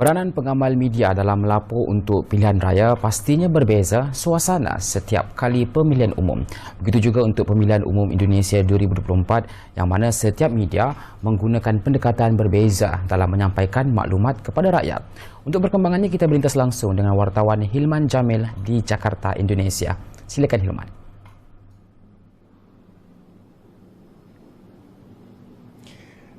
Peranan pengamal media dalam melapor untuk pilihan raya pastinya berbeza suasana setiap kali pemilihan umum. Begitu juga untuk pemilihan umum Indonesia 2024 yang mana setiap media menggunakan pendekatan berbeza dalam menyampaikan maklumat kepada rakyat. Untuk perkembangannya kita berlintas langsung dengan wartawan Hilman Jamil di Jakarta, Indonesia. Silakan Hilman.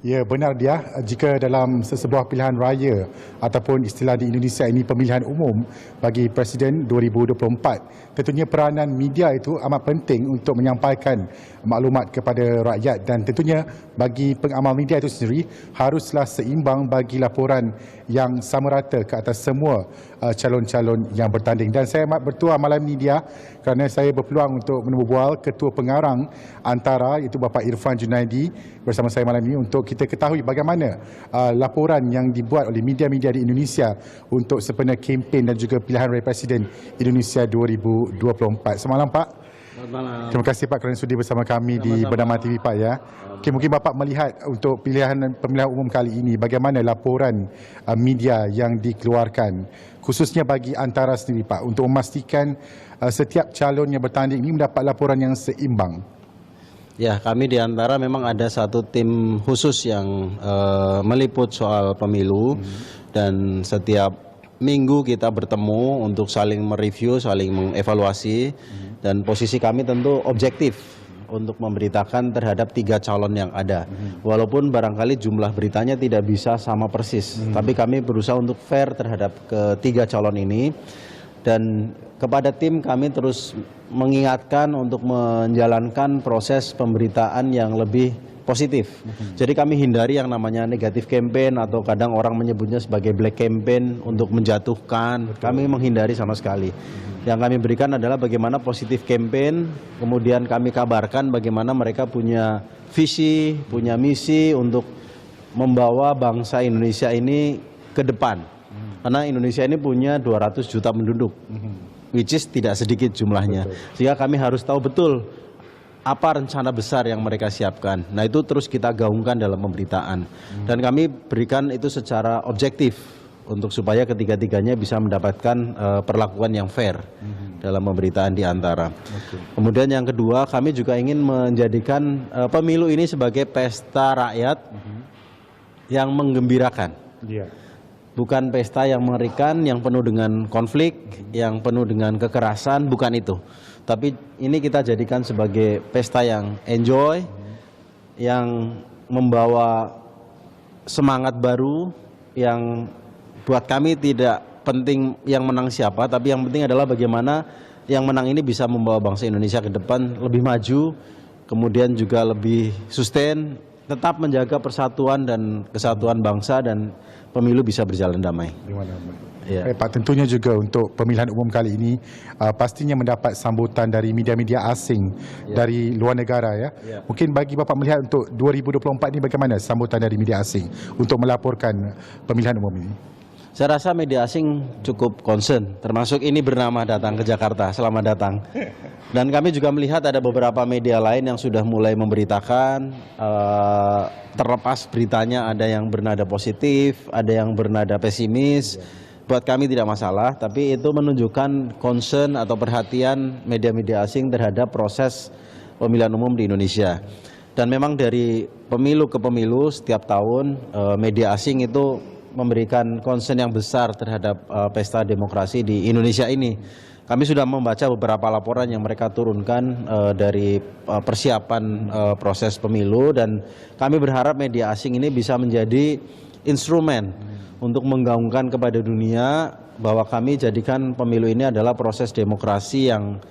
Ya, benar dia. Jika dalam sesebuah pilihan raya ataupun istilah di Indonesia ini pemilihan umum bagi Presiden 2024, tentunya peranan media itu amat penting untuk menyampaikan maklumat kepada rakyat dan tentunya bagi pengamal media itu sendiri haruslah seimbang bagi laporan yang sama rata ke atas semua calon-calon yang bertanding. Dan saya amat bertuah malam ini dia kerana saya berpeluang untuk menemubual Ketua Pengarang Antara iaitu Bapa Irfan Junaidi bersama saya malam ini untuk kita ketahui bagaimana laporan yang dibuat oleh media-media di Indonesia untuk sempena kempen dan juga pilihan raya Presiden Indonesia 2024. Semalam Pak. Selamat malam. Terima kasih Pak kerana sudi bersama kami di Bernama TV Pak ya. Mungkin Bapak melihat untuk pemilihan umum kali ini bagaimana laporan media yang dikeluarkan khususnya bagi Antara sendiri Pak untuk memastikan setiap calon yang bertanding ini mendapat laporan yang seimbang. Ya, kami di Antara memang ada satu tim khusus yang meliput soal pemilu dan setiap minggu kita bertemu untuk saling mereview, saling mengevaluasi dan posisi kami tentu objektif untuk memberitakan terhadap 3 calon yang ada. Walaupun barangkali jumlah beritanya tidak bisa sama persis, tapi kami berusaha untuk fair terhadap ketiga calon ini. Dan kepada tim kami terus mengingatkan untuk menjalankan proses pemberitaan yang lebih positif. Jadi kami hindari yang namanya negatif campaign atau kadang orang menyebutnya sebagai black campaign untuk menjatuhkan. Kami menghindari sama sekali. Yang kami berikan adalah bagaimana positif campaign, kemudian kami kabarkan bagaimana mereka punya visi, punya misi untuk membawa bangsa Indonesia ini ke depan. Karena Indonesia ini punya 200 juta penduduk, which is tidak sedikit jumlahnya. Sehingga kami harus tahu betul apa rencana besar yang mereka siapkan. Nah itu terus kita gaungkan dalam pemberitaan. Dan kami berikan itu secara objektif untuk supaya ketiga-tiganya bisa mendapatkan perlakuan yang fair dalam pemberitaan di Antara. Kemudian yang kedua, kami juga ingin menjadikan pemilu ini sebagai pesta rakyat yang menggembirakan. Bukan pesta yang mengerikan, yang penuh dengan konflik, yang penuh dengan kekerasan, bukan itu. Tapi ini kita jadikan sebagai pesta yang enjoy, yang membawa semangat baru, yang buat kami tidak penting yang menang siapa, tapi yang penting adalah bagaimana yang menang ini bisa membawa bangsa Indonesia ke depan lebih maju, kemudian juga lebih sustain, tetap menjaga persatuan dan kesatuan bangsa dan pemilu bisa berjalan damai. Ya. Pak, tentunya juga untuk pemilihan umum kali ini pastinya mendapat sambutan dari media-media asing dari luar negara ya. Mungkin bagi Bapak melihat untuk 2024 ini bagaimana sambutan dari media asing untuk melaporkan pemilihan umum ini? Saya rasa media asing cukup concern, termasuk ini bernama datang ke Jakarta. Selamat datang. Dan kami juga melihat ada beberapa media lain yang sudah mulai memberitakan, terlepas beritanya ada yang bernada positif, ada yang bernada pesimis. Buat kami tidak masalah, tapi itu menunjukkan concern atau perhatian media-media asing terhadap proses pemilihan umum di Indonesia. Dan memang dari pemilu ke pemilu setiap tahun media asing itu memberikan concern yang besar terhadap pesta demokrasi di Indonesia ini. Kami sudah membaca beberapa laporan yang mereka turunkan dari persiapan proses pemilu dan kami berharap media asing ini bisa menjadi instrumen untuk menggaungkan kepada dunia bahwa kami jadikan pemilu ini adalah proses demokrasi yang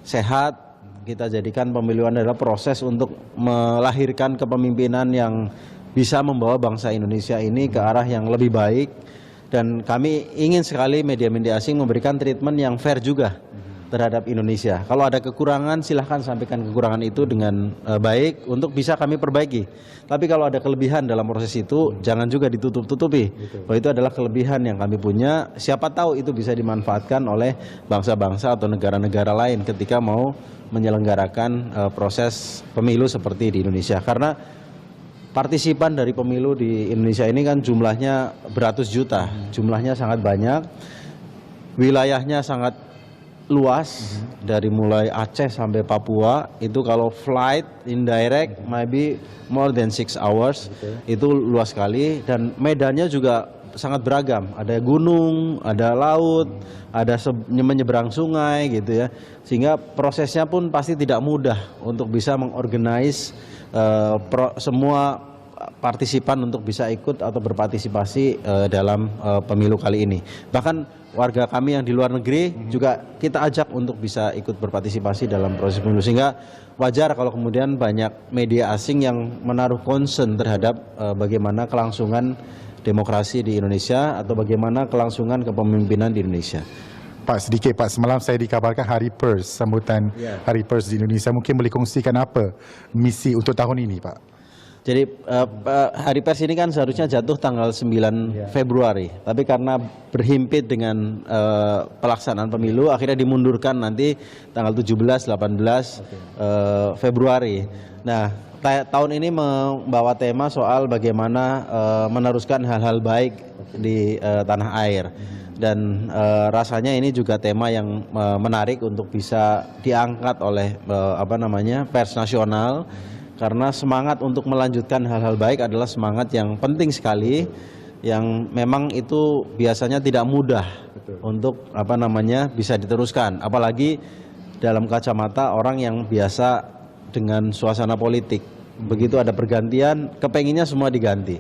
sehat. Kita jadikan pemilu adalah proses untuk melahirkan kepemimpinan yang bisa membawa bangsa Indonesia ini ke arah yang lebih baik. Dan kami ingin sekali media-media asing memberikan treatment yang fair juga terhadap Indonesia. Kalau ada kekurangan silahkan sampaikan kekurangan itu dengan baik untuk bisa kami perbaiki. Tapi kalau ada kelebihan dalam proses itu jangan juga ditutup-tutupi. Bahwa itu adalah kelebihan yang kami punya. Siapa tahu itu bisa dimanfaatkan oleh bangsa-bangsa atau negara-negara lain ketika mau menyelenggarakan proses pemilu seperti di Indonesia. Karena partisipan dari pemilu di Indonesia ini kan jumlahnya beratus juta, jumlahnya sangat banyak, wilayahnya sangat luas, dari mulai Aceh sampai Papua, itu kalau flight indirect maybe more than 6 hours, itu luas sekali, dan medannya juga sangat beragam, ada gunung, ada laut, ada menyeberang sungai gitu ya, sehingga prosesnya pun pasti tidak mudah untuk bisa mengorganize semua partisipan untuk bisa ikut atau berpartisipasi dalam pemilu kali ini. Bahkan warga kami yang di luar negeri juga kita ajak untuk bisa ikut berpartisipasi dalam proses pemilu, sehingga wajar kalau kemudian banyak media asing yang menaruh concern terhadap bagaimana kelangsungan demokrasi di Indonesia atau bagaimana kelangsungan kepemimpinan di Indonesia. Pak, sedikit Pak, semalam saya dikabarkan Hari Pers, sambutan Hari Pers di Indonesia. Mungkin boleh kongsikan apa misi untuk tahun ini, Pak? Jadi Hari Pers ini kan seharusnya jatuh tanggal 9 Februari, tapi karena berhimpit dengan pelaksanaan pemilu, akhirnya dimundurkan nanti tanggal 17-18 Februari. Nah, tahun ini membawa tema soal bagaimana meneruskan hal-hal baik di tanah air. Dan rasanya ini juga tema yang menarik untuk bisa diangkat oleh pers nasional, karena semangat untuk melanjutkan hal-hal baik adalah semangat yang penting sekali, yang memang itu biasanya tidak mudah untuk bisa diteruskan, apalagi dalam kacamata orang yang biasa dengan suasana politik. Begitu ada pergantian, kepenginnya semua diganti.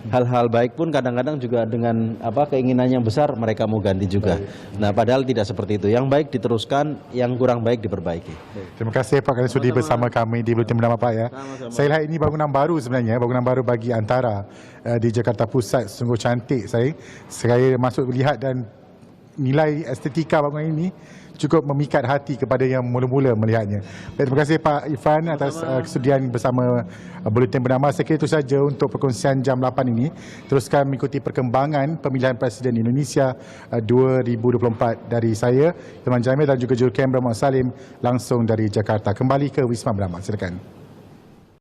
Hal-hal baik pun kadang-kadang juga dengan keinginan yang besar mereka mau ganti juga. Nah, padahal tidak seperti itu. Yang baik diteruskan, yang kurang baik diperbaiki. Terima kasih Pak kerana sudi bersama kami di Buletin Bernama Pak ya. Saya lihat ini bangunan baru sebenarnya, bangunan baru bagi Antara di Jakarta Pusat. Sungguh cantik saya masuk lihat, dan nilai estetika bangunan ini cukup memikat hati kepada yang mula-mula melihatnya. Terima kasih Pak Irfan atas kesudian bersama Buletin Bernama. Saya kira itu saja untuk perkongsian jam 8 ini. Teruskan mengikuti perkembangan pemilihan Presiden Indonesia 2024 dari saya, Irman Jamil, dan juga Jurukamera Muhammad Salim langsung dari Jakarta. Kembali ke Wisma Bernama. Silakan.